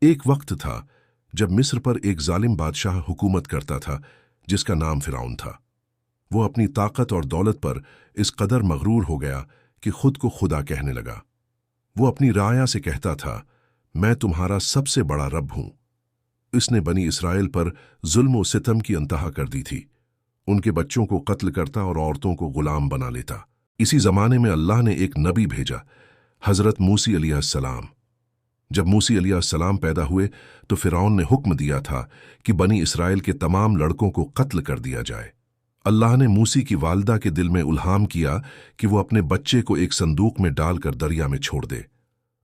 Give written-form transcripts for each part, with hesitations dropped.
एक वक्त था जब मिस्र पर एक जालिम बादशाह हुकूमत करता था जिसका नाम फिरौन था। वो अपनी ताकत और दौलत पर इस कदर मगरूर हो गया कि खुद को खुदा कहने लगा। वो अपनी राया से कहता था, मैं तुम्हारा सबसे बड़ा रब हूं। इसने बनी इसराइल पर जुल्म और सितम की इंतहा कर दी थी। उनके बच्चों को कत्ल करता और औरतों को गुलाम बना लेता। इसी जमाने में अल्लाह ने एक नबी भेजा, हजरत मूसी अलैहिस्सलाम। जब मूसी अलैहिस्सलाम पैदा हुए तो फिरौन ने हुक्म दिया था कि बनी इसराइल के तमाम लड़कों को कत्ल कर दिया जाए। अल्लाह ने मूसी की वालदा के दिल में उल्हाम किया कि वो अपने बच्चे को एक संदूक में डालकर दरिया में छोड़ दे।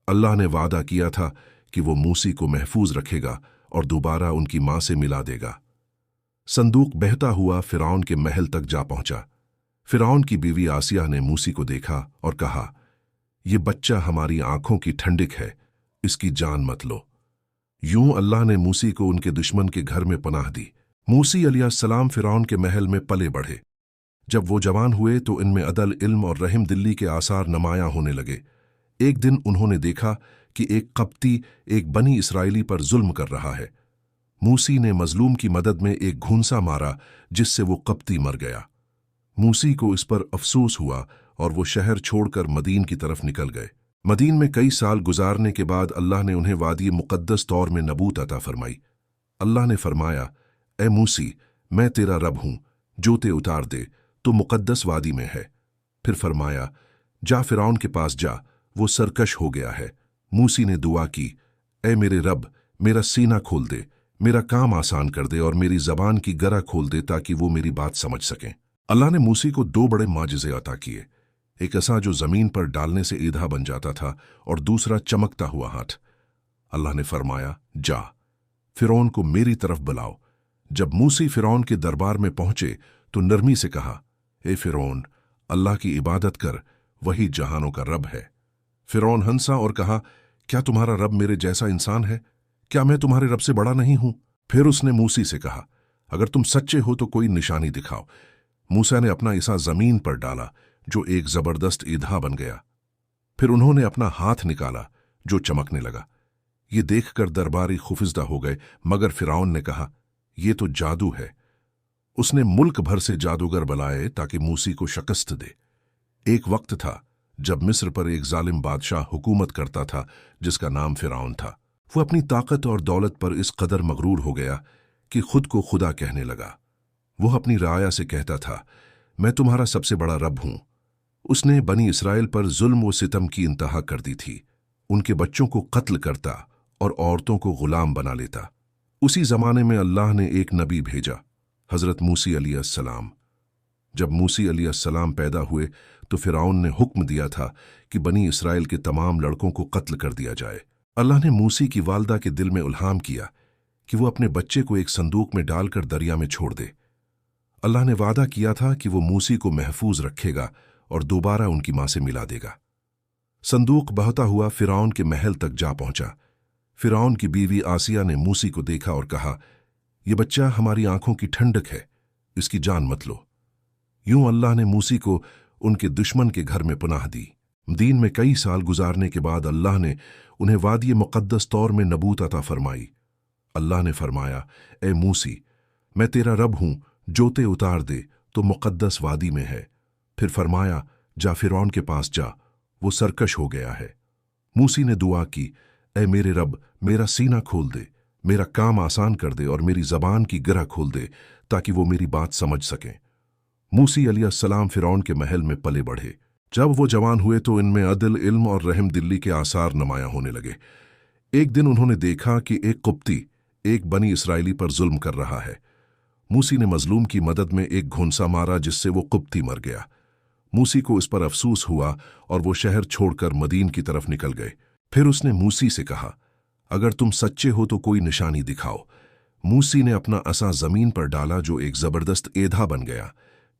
अल्लाह ने वादा किया था कि वो मूसी को महफूज रखेगा और दोबारा उनकी मां से मिला देगा। संदूक बहता हुआ फिरौन के महल तक जा पहुंचा। फिरौन की बीवी आसिया ने मूसी को देखा और कहा, ये बच्चा हमारी आंखों की ठंडिक है, इसकी जान मत लो। यूं अल्लाह ने मूसी को उनके दुश्मन के घर में पनाह दी। मूसी अलैहिस्सलाम फिरौन के महल में पले बढ़े। जब वो जवान हुए तो इनमें अदल, इल्म और रहम दिल्ली के आसार नमायां होने लगे। एक दिन उन्होंने देखा कि एक कप्ती एक बनी इसराइली पर जुल्म कर रहा है। मूसी ने मजलूम की मदद में एक घूंसा मारा जिससे वो कप्ती मर गया। मूसी को इस पर अफसोस हुआ और वो शहर छोड़कर मदीन की तरफ निकल गए। मदीन में कई साल गुजारने के बाद अल्लाह ने उन्हें वादी मुक़द्दस तौर में नबूत अता फरमाई। अल्लाह ने फरमाया, ए मूसी, मैं तेरा रब हूं, जोते उतार दे, तो मुक़द्दस वादी में है। फिर फरमाया, जा फिरौन के पास जा, वो सरकश हो गया है। मूसी ने दुआ की, ए मेरे रब, मेरा सीना खोल दे, मेरा काम आसान कर दे और मेरी जबान की गरा खोल दे ताकि वो मेरी बात समझ सकें। अल्लाह ने मूसी को दो बड़े माजिज़े अता किए, एक असा जो जमीन पर डालने से ईधा बन जाता था और दूसरा चमकता हुआ हाथ। अल्लाह ने फरमाया, जा फिरौन को मेरी तरफ बुलाओ। जब मूसी फिरौन के दरबार में पहुंचे तो नरमी से कहा, ए फिरौन, अल्लाह की इबादत कर, वही जहानों का रब है। फिरौन हंसा और कहा, क्या तुम्हारा रब मेरे जैसा इंसान है? क्या मैं तुम्हारे रब से बड़ा नहीं हूं? फिर उसने मूसी से कहा, अगर तुम सच्चे हो तो कोई निशानी दिखाओ। मूसा ने अपना इसा जमीन पर डाला जो एक जबरदस्त ईधा बन गया। फिर उन्होंने अपना हाथ निकाला जो चमकने लगा। ये देखकर दरबारी खुफिजदा हो गए, मगर फिरौन ने कहा, यह तो जादू है। उसने मुल्क भर से जादूगर बुलाए ताकि मूसी को शिकस्त दे। एक वक्त था जब मिस्र पर एक जालिम बादशाह हुकूमत करता था जिसका नाम फिरौन था। वो अपनी ताकत और दौलत पर इस कदर मगरूर हो गया कि खुद को खुदा कहने लगा। वो अपनी राया से कहता था, मैं तुम्हारा सबसे बड़ा रब हूं। उसने बनी इसराइल पर जुल्म व सितम की इंतहा कर दी थी। उनके बच्चों को कत्ल करता और औरतों को गुलाम बना लेता। उसी जमाने में अल्लाह ने एक नबी भेजा, हजरत मूसी अलैहिस्सलाम। जब मूसी अलैहिस्सलाम पैदा हुए तो फिरौन ने हुक्म दिया था कि बनी इसराइल के तमाम लड़कों को कत्ल कर दिया जाए। अल्लाह ने मूसी की वालदा के दिल में उल्हाम किया कि वो अपने बच्चे को एक संदूक में डालकर दरिया में छोड़ दे। अल्लाह ने वादा किया था कि वो मूसी को महफूज रखेगा और दोबारा उनकी मां से मिला देगा। संदूक बहता हुआ फिरौन के महल तक जा पहुंचा। फिरौन की बीवी आसिया ने मूसी को देखा और कहा, यह बच्चा हमारी आंखों की ठंडक है, इसकी जान मत लो। यूं अल्लाह ने मूसी को उनके दुश्मन के घर में पनाह दी। दीन में कई साल गुजारने के बाद अल्लाह ने उन्हें वादी मुक़द्दस तौर में नबूत अता फरमाई। अल्लाह ने फरमाया, ए मूसी, मैं तेरा रब हूं, जोते उतार दे, तो मुक़द्दस वादी में है। फिर फरमाया, जा फिरौन के पास जा, वो सरकश हो गया है। मूसी ने दुआ की, ए मेरे रब, मेरा सीना खोल दे, मेरा काम आसान कर दे और मेरी जबान की गिरह खोल दे ताकि वो मेरी बात समझ सकें। मूसी अलैहिस्सलाम फिरौन के महल में पले बढ़े। जब वो जवान हुए तो इनमें अदल, इल्म और रहम दिल्ली के आसार नमायां होने लगे। एक दिन उन्होंने देखा कि एक कुप्ती एक बनी इसराइली पर जुल्म कर रहा है। मूसी ने मजलूम की मदद में एक घूंसा मारा जिससे वो कुप्ती मर गया। मूसी को इस पर अफसोस हुआ और वो शहर छोड़कर मदीन की तरफ निकल गए। फिर उसने मूसी से कहा, अगर तुम सच्चे हो तो कोई निशानी दिखाओ। मूसी ने अपना असा जमीन पर डाला जो एक जबरदस्त ईधा बन गया।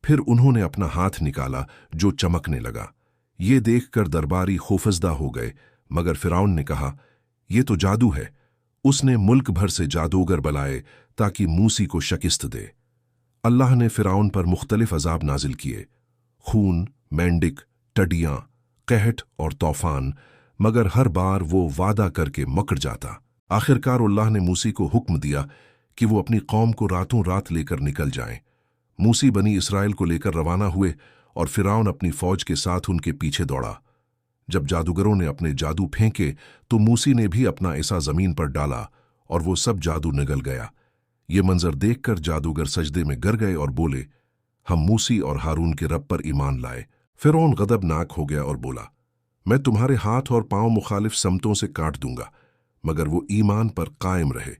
फिर उन्होंने अपना हाथ निकाला जो चमकने लगा। ये देखकर दरबारी खौफजदा हो गए, मगर फिरौन ने कहा, यह तो जादू है। उसने मुल्क भर से जादूगर बुलाए ताकि मूसी को शिकस्त दे। अल्लाह ने फिरौन पर मुख्तलिफ अजाब नाजिल किए, खून, मेंढक, टडियां, कहट और तूफान, मगर हर बार वो वादा करके मुकर जाता। आखिरकार अल्लाह ने मूसी को हुक्म दिया कि वो अपनी कौम को रातों रात लेकर निकल जाएं। मूसी बनी इसराइल को लेकर रवाना हुए और फिरौन अपनी फौज के साथ उनके पीछे दौड़ा। जब जादूगरों ने अपने जादू फेंके तो मूसी ने भी अपना ऐसा जमीन पर डाला और वो सब जादू निगल गया। ये मंजर देखकर जादूगर सजदे में गिर गए और बोले, हम मूसी और हारून के रब पर ईमान लाए। फिरौन गदबनाक हो गया और बोला, मैं तुम्हारे हाथ और पांव मुखालिफ समतों से काट दूंगा मगर वो ईमान पर कायम रहे।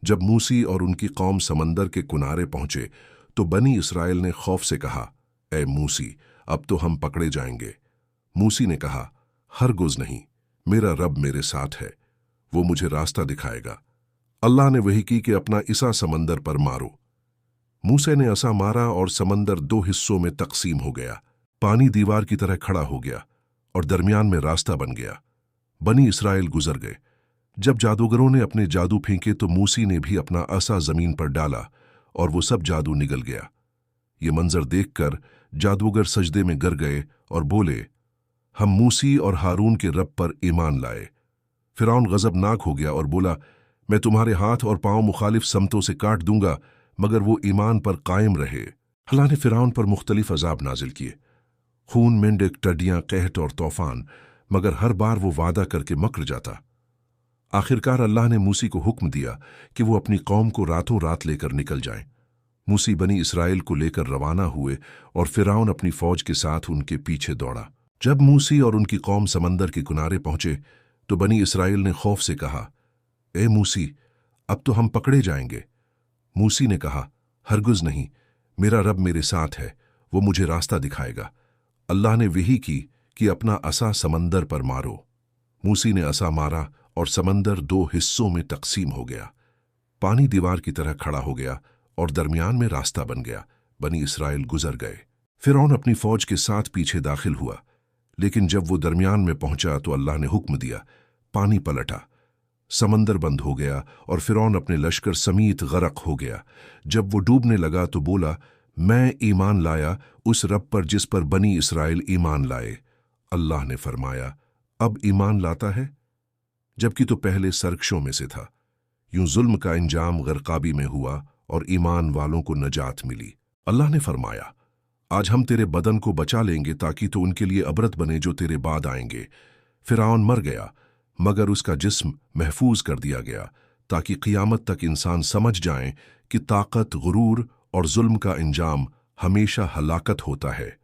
जब मूसी और उनकी कौम समंदर के किनारे पहुंचे तो बनी इसराइल ने खौफ से कहा, ए मूसी, अब तो हम पकड़े जाएंगे। मूसी ने कहा, हरगिज़ नहीं, मेरा रब मेरे साथ है, वो मुझे रास्ता दिखाएगा। अल्लाह ने वही की कि अपना इसा समंदर पर मारो। मूसे ने असा मारा और समंदर दो हिस्सों में तकसीम हो गया। पानी दीवार की तरह खड़ा हो गया और दरमियान में रास्ता बन गया। बनी इसराइल गुजर गए। जब जादूगरों ने अपने जादू फेंके तो मूसी ने भी अपना असा जमीन पर डाला और वो सब जादू निगल गया। ये मंजर देखकर जादूगर सजदे में गिर गए और बोले, हम मूसी और हारून के रब पर ईमान लाए। फिरौन गजबनाक हो गया और बोला, मैं तुम्हारे हाथ और पांव मुखालिफ समतों से काट दूंगा मगर वो ईमान पर कायम रहे। अल्लाह ने फिरौन पर मुख्तलिफ अजाब नाजिल किए, खून, मेंढक, टड्डियां, कहत और तूफान, मगर हर बार वो वादा करके मकर जाता। आखिरकार अल्लाह ने मूसी को हुक्म दिया कि वो अपनी कौम को रातों रात लेकर निकल जाएं। मूसी बनी इसराइल को लेकर रवाना हुए और फिरौन अपनी फौज के साथ उनके पीछे दौड़ा। जब मूसी और उनकी कौम समंदर के किनारे पहुंचे तो बनी इसराइल ने खौफ से कहा, ए मूसी, अब तो हम पकड़े जाएंगे। मूसी ने कहा, हरगिज़ नहीं, मेरा रब मेरे साथ है, वो मुझे रास्ता दिखाएगा। अल्लाह ने वही की कि अपना असा समंदर पर मारो। मूसी ने असा मारा और समंदर दो हिस्सों में तकसीम हो गया। पानी दीवार की तरह खड़ा हो गया और दरमियान में रास्ता बन गया। बनी इसराइल गुजर गए। फिरौन अपनी फौज के साथ पीछे दाखिल हुआ, लेकिन जब वो दरमियान में पहुंचा तो अल्लाह ने हुक्म दिया, पानी पलटा, समंदर बंद हो गया और फिरौन अपने लश्कर समीत गरक हो गया। जब वो डूबने लगा तो बोला, मैं ईमान लाया उस रब पर जिस पर बनी इसराइल ईमान लाए। अल्लाह ने फरमाया, अब ईमान लाता है, जबकि तो पहले सरकशों में से था। यूं जुल्म का इंजाम गरकाबी में हुआ और ईमान वालों को नजात मिली। अल्लाह ने फरमाया, आज हम तेरे बदन को बचा लेंगे ताकि तो उनके लिए अबरत बने जो तेरे बाद आएंगे। फिरौन मर गया मगर उसका जिस्म महफूज कर दिया गया ताकि क़ियामत तक इंसान समझ जाएं कि ताकत, गुरूर और जुल्म का इंजाम हमेशा हलाकत होता है।